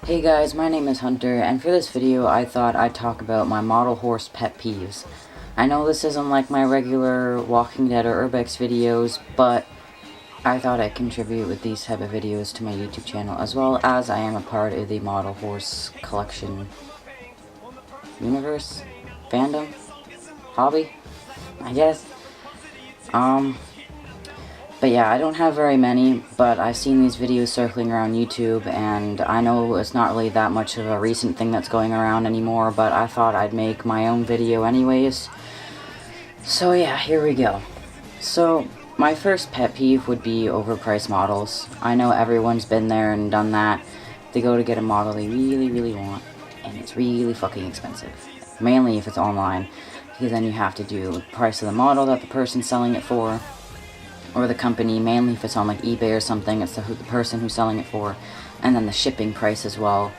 Hey guys, my name is Hunter, and for this video I thought I'd talk about my model horse pet peeves. I know this isn't like my regular Walking Dead or Urbex videos, but I thought I'd contribute with these type of videos to my YouTube channel, as well as I am a part of the model horse collection universe, fandom, hobby, I guess. But yeah, I don't have very many, but I've seen these videos circling around YouTube, and I know it's not really that much of a recent thing that's going around anymore, but I thought I'd make my own video anyways. So yeah, here we go. So, my first pet peeve would be overpriced models. I know everyone's been there and done that. They go to get a model they really want, and it's really fucking expensive. Mainly if it's online, because then you have to do the price of the model that the person's selling it for, or the company. Mainly if it's on like eBay or something, it's the person who's selling it for, and then the shipping price as well.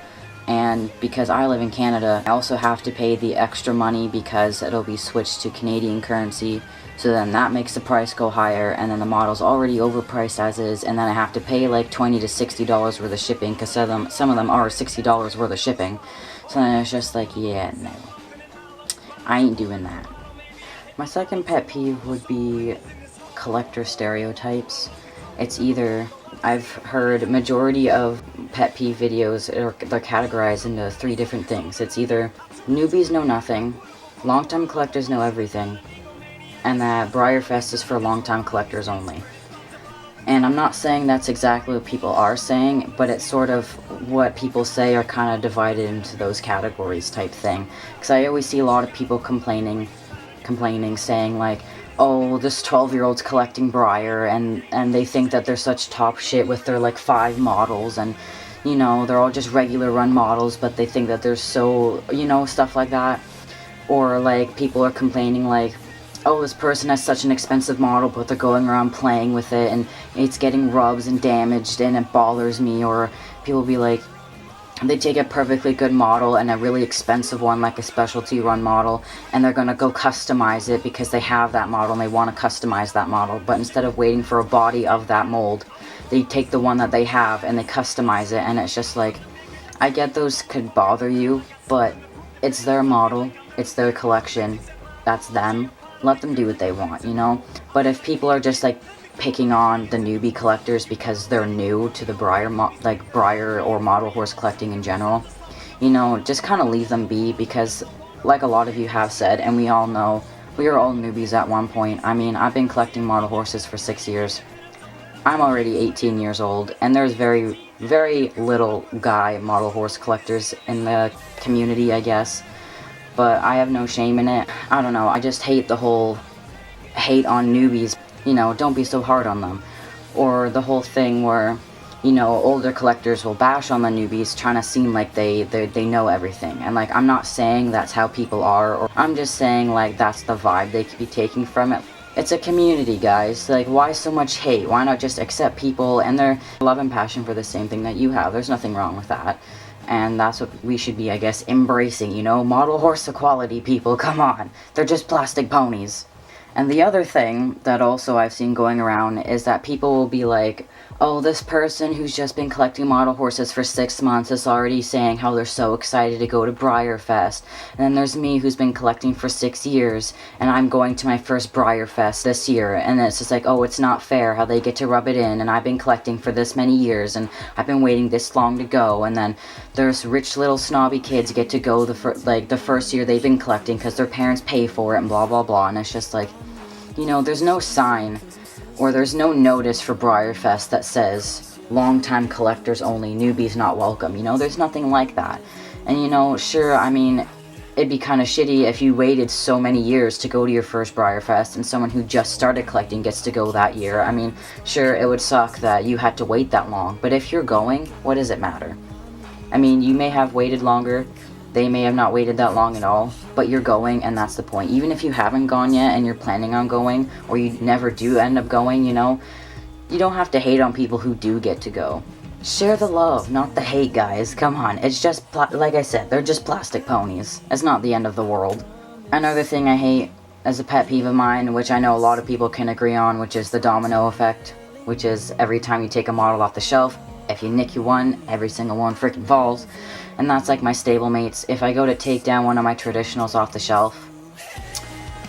And because I live in Canada, I also have to pay the extra money because it'll be switched to Canadian currency, so then that makes the price go higher, and then the model's already overpriced as is, and then I have to pay like $20 to $60 worth of shipping, because some of them are $60 worth of shipping. So then it's just like, yeah, no, I ain't doing that. My second pet peeve would be collector stereotypes. It's either, I've heard majority of pet peeve videos, they're categorized into three different things. It's either newbies know nothing, long-time collectors know everything, and that Breyerfest is for long-time collectors only. And I'm not saying that's exactly what people are saying, but it's sort of what people say are kind of divided into those categories type thing. Because I always see a lot of people complaining, saying like, oh, this 12-year-old's collecting Breyer, and they think that they're such top shit with their like 5 models, and you know, they're all just regular run models, but they think that they're so, you know, stuff like that. Or like people are complaining like, oh, this person has such an expensive model, but they're going around playing with it and it's getting rubs and damaged and it bothers me. Or people be like, they take a perfectly good model and a really expensive one, like a specialty run model, and they're gonna go customize it because they have that model and they want to customize that model. But instead of waiting for a body of that mold, they take the one that they have and they customize it. And it's just like, I get those could bother you, but it's their model, it's their collection, that's them. Let them do what they want, you know? But if people are just like picking on the newbie collectors because they're new to the Breyer or model horse collecting in general, you know, just kind of leave them be, because like a lot of you have said, and we all know, we are all newbies at one point. I mean, I've been collecting model horses for 6 years. I'm already 18 years old, and there's very little guy model horse collectors in the community, I guess. But I have no shame in it. I don't know, I just hate the whole hate on newbies. You know, don't be so hard on them. Or the whole thing where, you know, older collectors will bash on the newbies, trying to seem like they know everything. And like, I'm not saying that's how people are, or I'm just saying like that's the vibe they could be taking from it. It's a community, guys. Like, why so much hate? Why not just accept people and their love and passion for the same thing that you have? There's nothing wrong with that. And that's what we should be, I guess, embracing, you know? Model horse equality, people, come on. They're just plastic ponies. And the other thing that also I've seen going around is that people will be like, oh, this person who's just been collecting model horses for 6 months is already saying how they're so excited to go to Breyerfest. And then there's me who's been collecting for 6 years, and I'm going to my first Breyerfest this year. And it's just like, oh, it's not fair how they get to rub it in, and I've been collecting for this many years, and I've been waiting this long to go. And then there's rich little snobby kids get to go the first year they've been collecting because their parents pay for it, and blah blah blah. And it's just like, you know, there's no sign or there's no notice for Breyerfest that says long-time collectors only, newbies not welcome. You know, there's nothing like that. And you know, sure, I mean, it'd be kind of shitty if you waited so many years to go to your first Breyerfest and someone who just started collecting gets to go that year. I mean, sure, it would suck that you had to wait that long, but if you're going, what does it matter? I mean, you may have waited longer, they may have not waited that long at all, but you're going, and that's the point. Even if you haven't gone yet and you're planning on going, or you never do end up going, you know, you don't have to hate on people who do get to go. Share the love, not the hate, guys. Come on, it's just, like I said, they're just plastic ponies. It's not the end of the world. Another thing I hate as a pet peeve of mine, which I know a lot of people can agree on, which is the domino effect, which is every time you take a model off the shelf, If you nick you one, every single one freaking falls. And that's like my stablemates. If I go to take down one of my traditionals off the shelf,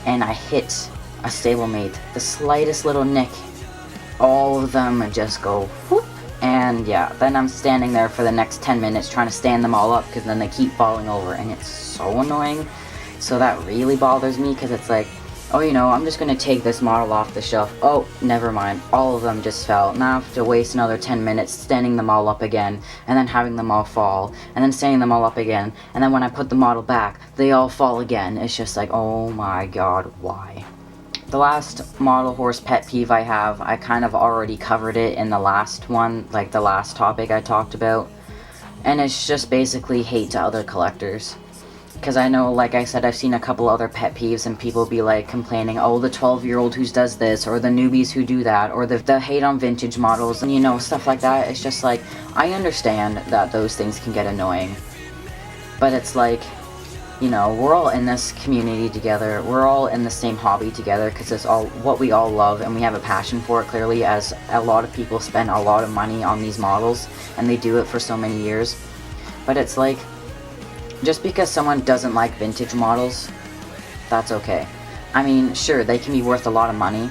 and I hit a stablemate, the slightest little nick, all of them just go whoop. And yeah, then I'm standing there for the next 10 minutes trying to stand them all up, because then they keep falling over, and it's so annoying. So that really bothers me, because it's like, oh, you know, I'm just going to take this model off the shelf. Oh, never mind. All of them just fell. Now I have to waste another 10 minutes standing them all up again, and then having them all fall, and then standing them all up again, and then when I put the model back, they all fall again. It's just like, oh my god, why? The last model horse pet peeve I have, I kind of already covered it in the last one, like the last topic I talked about. And it's just basically hate to other collectors. Because I know, like I said, I've seen a couple other pet peeves and people be like complaining, oh, the 12-year-old who does this, or the newbies who do that, or the hate on vintage models, and you know, stuff like that. It's just like, I understand that those things can get annoying. But it's like, you know, we're all in this community together, we're all in the same hobby together, because it's all what we all love, and we have a passion for it, clearly, as a lot of people spend a lot of money on these models, and they do it for so many years. But it's like, just because someone doesn't like vintage models, that's okay. I mean, sure, they can be worth a lot of money,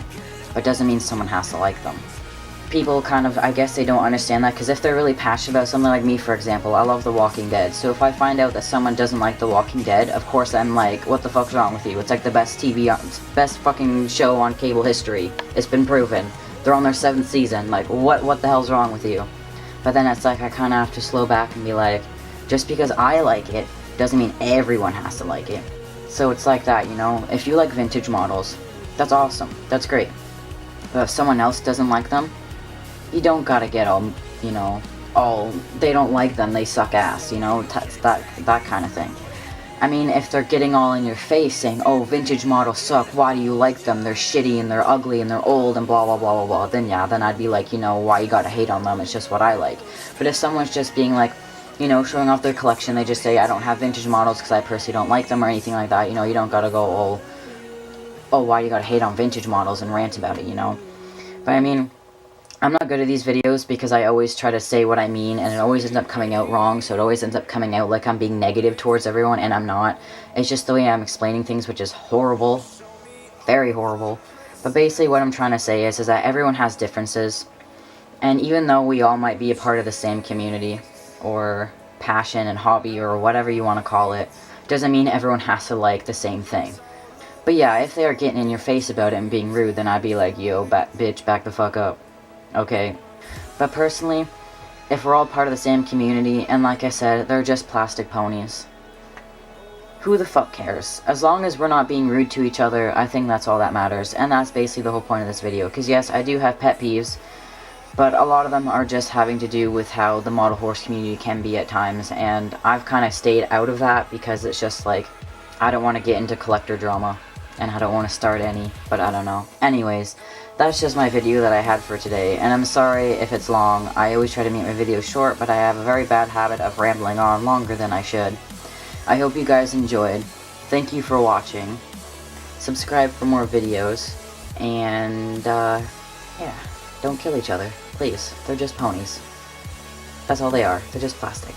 but doesn't mean someone has to like them. People kind of, I guess they don't understand that, because if they're really passionate about something, like me for example, I love The Walking Dead, so if I find out that someone doesn't like The Walking Dead, of course I'm like, what the fuck's wrong with you? It's like the best best fucking show on cable history. It's been proven. They're on their 7th season, like, what the hell's wrong with you? But then it's like, I kind of have to slow back and be like, just because I like it, doesn't mean everyone has to like it. So it's like that, you know? If you like vintage models, that's awesome, that's great. But if someone else doesn't like them, you don't gotta get all, you know, all, they don't like them, they suck ass, you know, that kind of thing. I mean, if they're getting all in your face saying, oh, vintage models suck, why do you like them, they're shitty and they're ugly and they're old and blah blah blah blah blah, then yeah, then I'd be like, you know, why you gotta hate on them, it's just what I like. But if someone's just being like, you know, showing off their collection, they just say, I don't have vintage models because I personally don't like them or anything like that, you know, you don't gotta go, oh, why you gotta hate on vintage models and rant about it, you know. But I mean, I'm not good at these videos because I always try to say what I mean, and it always ends up coming out wrong, so it always ends up coming out like I'm being negative towards everyone, and I'm not. It's just the way I'm explaining things, which is horrible. Very horrible. But basically what I'm trying to say is that everyone has differences, and even though we all might be a part of the same community, or passion and hobby, or whatever you want to call it, doesn't mean everyone has to like the same thing. But yeah, if they are getting in your face about it and being rude, then I'd be like, yo, bitch, back the fuck up. Okay, but personally, if we're all part of the same community, and like I said, they're just plastic ponies, who the fuck cares? As long as we're not being rude to each other, I think that's all that matters, and that's basically the whole point of this video, because yes, I do have pet peeves, but a lot of them are just having to do with how the model horse community can be at times, and I've kind of stayed out of that, because it's just like, I don't want to get into collector drama, and I don't want to start any, but I don't know. Anyways, that's just my video that I had for today, and I'm sorry if it's long. I always try to make my videos short, but I have a very bad habit of rambling on longer than I should. I hope you guys enjoyed. Thank you for watching. Subscribe for more videos, and yeah, don't kill each other, please. They're just ponies. That's all they are. They're just plastic.